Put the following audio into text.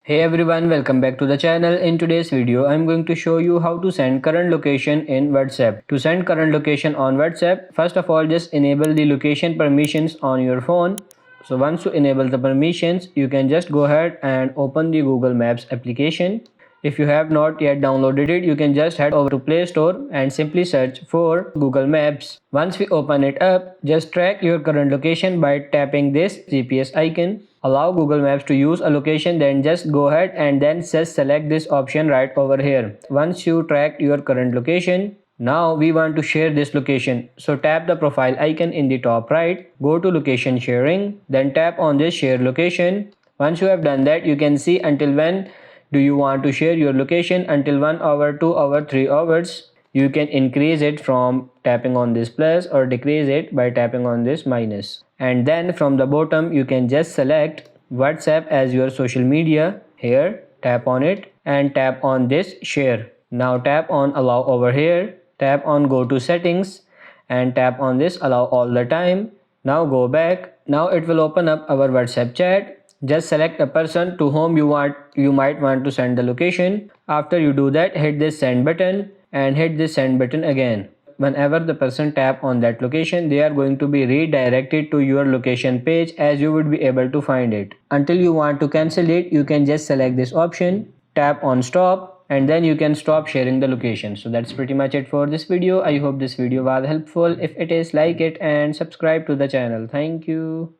Hey everyone, welcome back to the channel. In today's video, I'm going to show you how to send current location in WhatsApp. To send current location on WhatsApp, first of all, just enable the location permissions on your phone. So once you enable the permissions, you can just go ahead and open the Google Maps application. If you have not yet downloaded it, you can just head over to Play Store and simply search for Google Maps. Once we open it up, just track your current location by tapping this GPS icon. Allow Google Maps to use a location, then just go ahead and then just select this option right over here. Once you track your current location, now we want to share this location. So tap the profile icon in the top right, go to location sharing, then tap on this share location. Once you have done that, you can see until when do you want to share your location, until 1 hour, 2 hour, 3 hours. You can increase it from tapping on this plus or decrease it by tapping on this minus. And then from the bottom you can just select WhatsApp as your social media. Here tap on it and tap on this share. Now tap on allow over here, tap on go to settings and tap on this allow all the time. Now go back. Now it will open up our WhatsApp chat. Just select a person to whom you might want to send the location. After you do that, hit this send button and hit this send button again. Whenever the person tap on that location, they are going to be redirected to your location page as you would be able to find it. Until you want to cancel it, you can just select this option, tap on stop, and then you can stop sharing the location. So that's pretty much it for this video. I hope this video was helpful. If it is, like it and subscribe to the channel. Thank you.